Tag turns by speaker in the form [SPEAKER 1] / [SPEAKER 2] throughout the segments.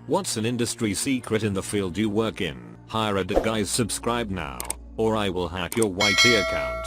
[SPEAKER 1] What's an industry secret in the field you work in? Hire a guys, subscribe now, or I will hack your YT account.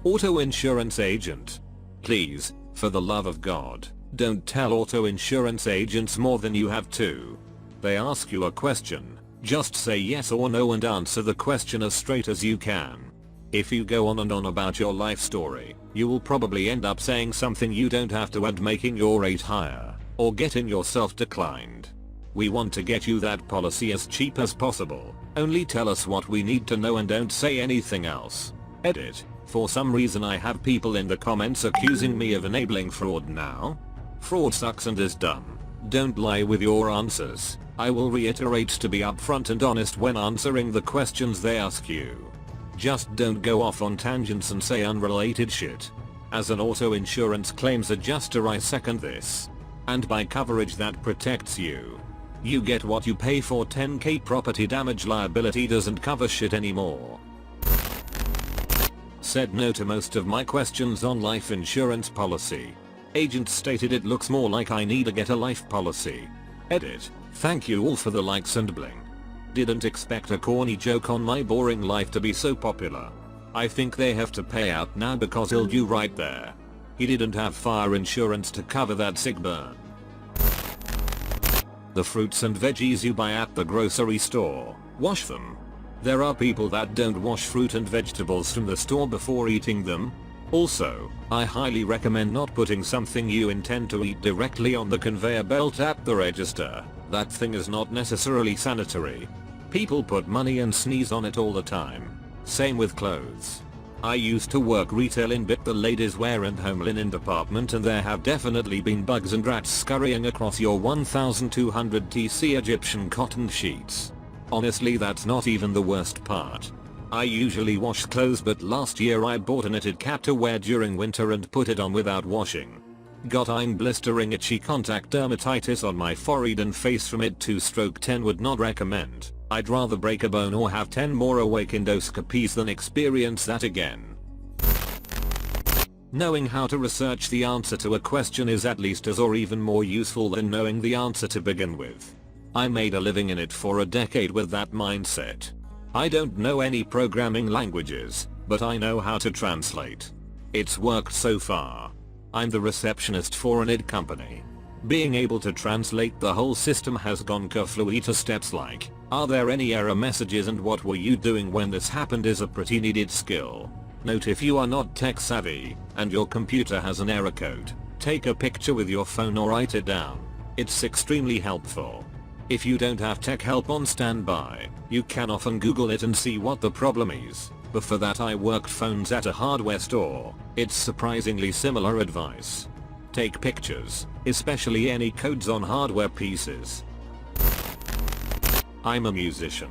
[SPEAKER 1] Auto insurance agent. Please, for the love of God, don't tell auto insurance agents more than you have to. They ask you a question, just say yes or no and answer the question as straight as you can. If you go on and on about your life story, you will probably end up saying something you don't have to and making your rate higher, or getting yourself declined. We want to get you that policy as cheap as possible, only tell us what we need to know and don't say anything else. Edit. For some reason I have people in the comments accusing me of enabling fraud now. Fraud sucks and is dumb. Don't lie with your answers. I will reiterate to be upfront and honest when answering the questions they ask you. Just don't go off on tangents and say unrelated shit. As an auto insurance claims adjuster I second this. And buy coverage that protects you. You get what you pay for. 10k property damage liability doesn't cover shit anymore. Said no to most of my questions on life insurance policy. Agent stated it looks more like I need to get a life policy. Edit. Thank you all for the likes and bling. Didn't expect a corny joke on my boring life to be so popular. I think they have to pay out now because he'll do right there. He didn't have fire insurance to cover that sick burn. The fruits and veggies you buy at the grocery store, wash them. There are people that don't wash fruit and vegetables from the store before eating them. Also, I highly recommend not putting something you intend to eat directly on the conveyor belt at the register. That thing is not necessarily sanitary. People put money and sneeze on it all the time. Same with clothes. I used to work retail in the ladies wear and home linen department, and there have definitely been bugs and rats scurrying across your 1200 TC Egyptian cotton sheets. Honestly, that's not even the worst part. I usually wash clothes, but last year I bought a knitted cap to wear during winter and put it on without washing. Got I'm blistering itchy contact dermatitis on my forehead and face from it. 2/10 would not recommend. I'd rather break a bone or have 10 more awake endoscopies than experience that again. Knowing how to research the answer to a question is at least as or even more useful than knowing the answer to begin with. I made a living in it for a decade with that mindset. I don't know any programming languages, but I know how to translate. It's worked so far. I'm the receptionist for an id company. Being able to translate the whole system has gone kerflooey to steps like, are there any error messages and what were you doing when this happened is a pretty needed skill. Note, if you are not tech savvy and your computer has an error code, take a picture with your phone or write it down. It's extremely helpful. If you don't have tech help on standby, you can often Google it and see what the problem is. Before that I worked phones at a hardware store. It's surprisingly similar advice. Take pictures, especially any codes on hardware pieces. I'm a musician.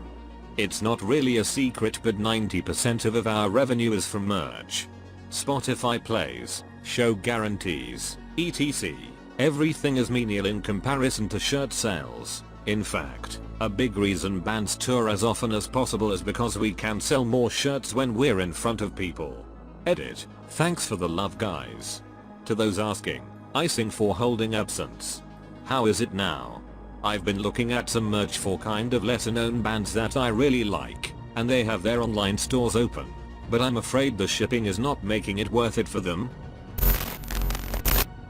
[SPEAKER 1] It's not really a secret, but 90% of our revenue is from merch. Spotify plays, show guarantees, etc. Everything is menial in comparison to shirt sales. In fact, a big reason bands tour as often as possible is because we can sell more shirts when we're in front of people. Edit. Thanks for the love, guys. To those asking, I sing for holding absence. How is it now? I've been looking at some merch for kind of lesser known bands that I really like, and they have their online stores open, but I'm afraid the shipping is not making it worth it for them.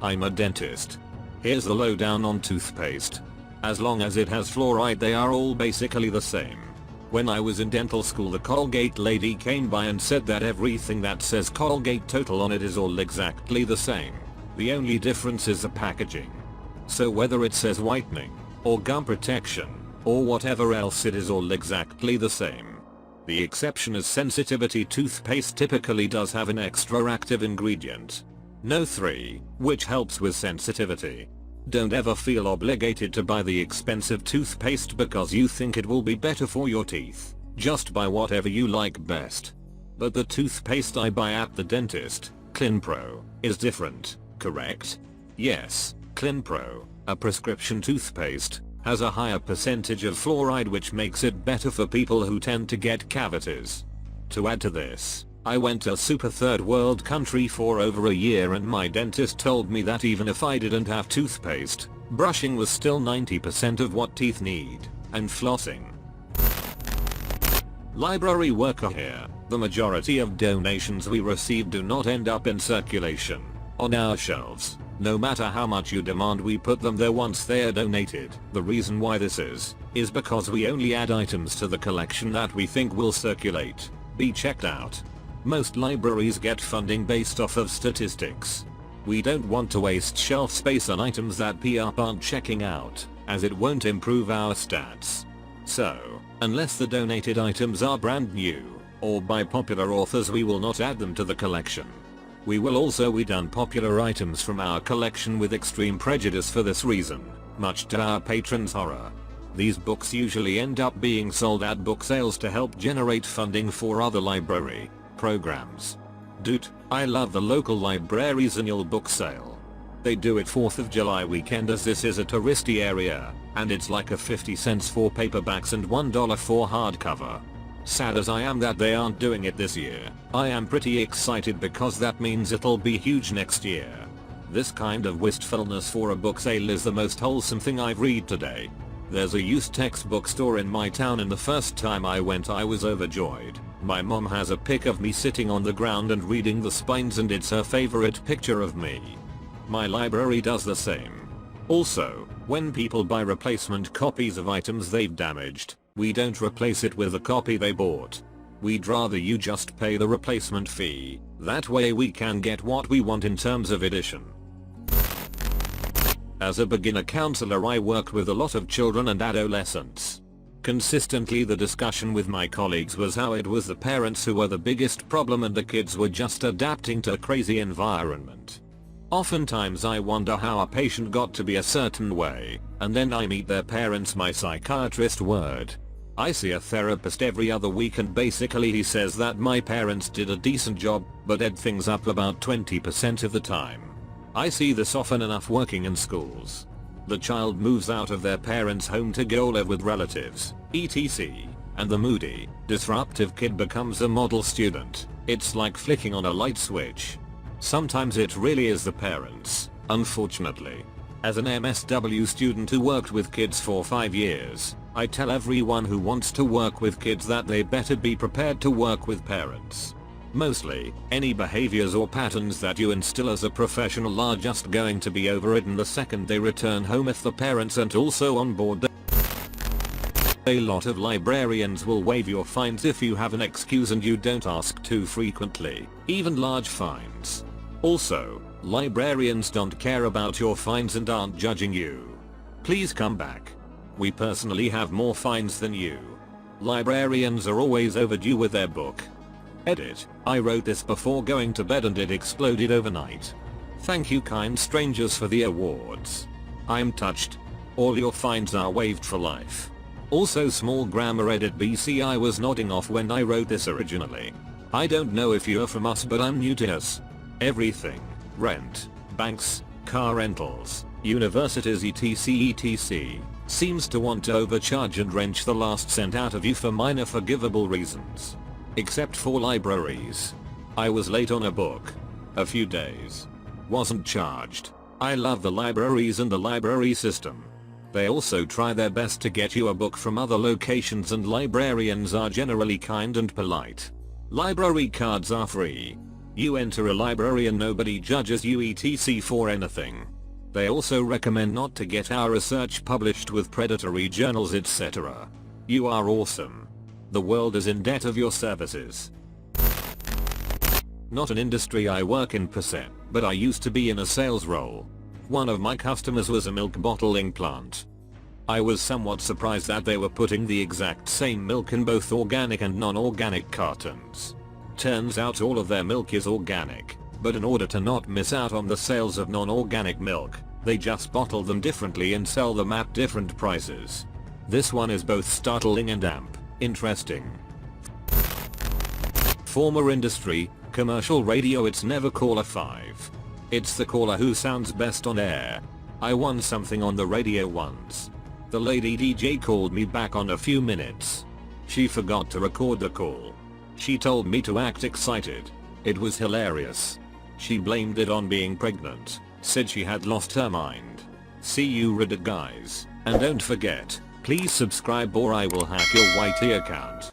[SPEAKER 1] I'm a dentist. Here's the lowdown on toothpaste. As long as it has fluoride, they are all basically the same. When I was in dental school, the Colgate lady came by and said that everything that says Colgate Total on it is all exactly the same. The only difference is the packaging. So whether it says whitening, or gum protection, or whatever else, it is all exactly the same. The exception is sensitivity. Toothpaste typically does have an extra active ingredient, No3, which helps with sensitivity. Don't ever feel obligated to buy the expensive toothpaste because you think it will be better for your teeth. Just buy whatever you like best. But the toothpaste I buy at the dentist, ClinPro, is different, correct? Yes, ClinPro, a prescription toothpaste, has a higher percentage of fluoride, which makes it better for people who tend to get cavities. To add to this, I went to a super third world country for over a year and my dentist told me that even if I didn't have toothpaste, Brushing was still 90% of what teeth need, and flossing. Library worker here. The majority of donations we receive do not end up in circulation on our shelves. No matter how much you demand, we put them there once they are donated. The reason why this is because we only add items to the collection that we think will circulate, be checked out. Most libraries get funding based off of statistics. We don't want to waste shelf space on items that PR aren't checking out, as it won't improve our stats. So, unless the donated items are brand new, or by popular authors, we will not add them to the collection. We will also weed unpopular items from our collection with extreme prejudice for this reason, much to our patrons' horror. These books usually end up being sold at book sales to help generate funding for other library programs. Dude, I love the local library's annual book sale. They do it 4th of July weekend, as this is a touristy area, and it's like a 50 cents for paperbacks and $1 for hardcover. Sad as I am that they aren't doing it this year, I am pretty excited because that means it'll be huge next year. This kind of wistfulness for a book sale is the most wholesome thing I've read today. There's a used textbook store in my town, and the first time I went I was overjoyed. My mom has a pic of me sitting on the ground and reading the spines, and it's her favorite picture of me. My library does the same. Also, when people buy replacement copies of items they've damaged, we don't replace it with the copy they bought. We'd rather you just pay the replacement fee. That way we can get what we want in terms of edition. As a beginner counselor, I worked with a lot of children and adolescents. Consistently, the discussion with my colleagues was how it was the parents who were the biggest problem and the kids were just adapting to a crazy environment. Oftentimes I wonder how a patient got to be a certain way, and then I meet their parents, my psychiatrist word. I see a therapist every other week, and basically he says that my parents did a decent job, but ed things up about 20% of the time. I see this often enough working in schools. The child moves out of their parents' home to go live with relatives, etc. And the moody, disruptive kid becomes a model student. It's like flicking on a light switch. Sometimes it really is the parents, unfortunately. As an MSW student who worked with kids for 5 years, I tell everyone who wants to work with kids that they better be prepared to work with parents. Mostly, any behaviors or patterns that you instill as a professional are just going to be overridden the second they return home if the parents aren't also on board. A lot of librarians will waive your fines if you have an excuse and you don't ask too frequently, even large fines. Also, librarians don't care about your fines and aren't judging you. Please come back. We personally have more fines than you. Librarians are always overdue with their book. Edit, I wrote this before going to bed and it exploded overnight. Thank you, kind strangers, for the awards. I'm touched. All your fines are waived for life. Also, small grammar edit, BC, I was nodding off when I wrote this originally. I don't know if you're from us, but I'm new to us. Everything, rent, banks, car rentals, universities, etc, seems to want to overcharge and wrench the last cent out of you for minor forgivable reasons. Except for libraries. I was late on a book. A few days. Wasn't charged. I love the libraries and the library system. They also try their best to get you a book from other locations, and librarians are generally kind and polite. Library cards are free. You enter a library and nobody judges you etc for anything. They also recommend not to get our research published with predatory journals, etc. You are awesome. The world is in debt of your services. Not an industry I work in per se, but I used to be in a sales role. One of my customers was a milk bottling plant. I was somewhat surprised that they were putting the exact same milk in both organic and non-organic cartons. Turns out all of their milk is organic, but in order to not miss out on the sales of non-organic milk, they just bottle them differently and sell them at different prices. This one is both startling and interesting. Former industry, commercial radio. It's never caller 5. It's the caller who sounds best on air. I won something on the radio once. The lady DJ called me back on a few minutes. She forgot to record the call. She told me to act excited. It was hilarious. She blamed it on being pregnant, said she had lost her mind. See you Reddit guys. And don't forget, please subscribe or I will hack your YT account.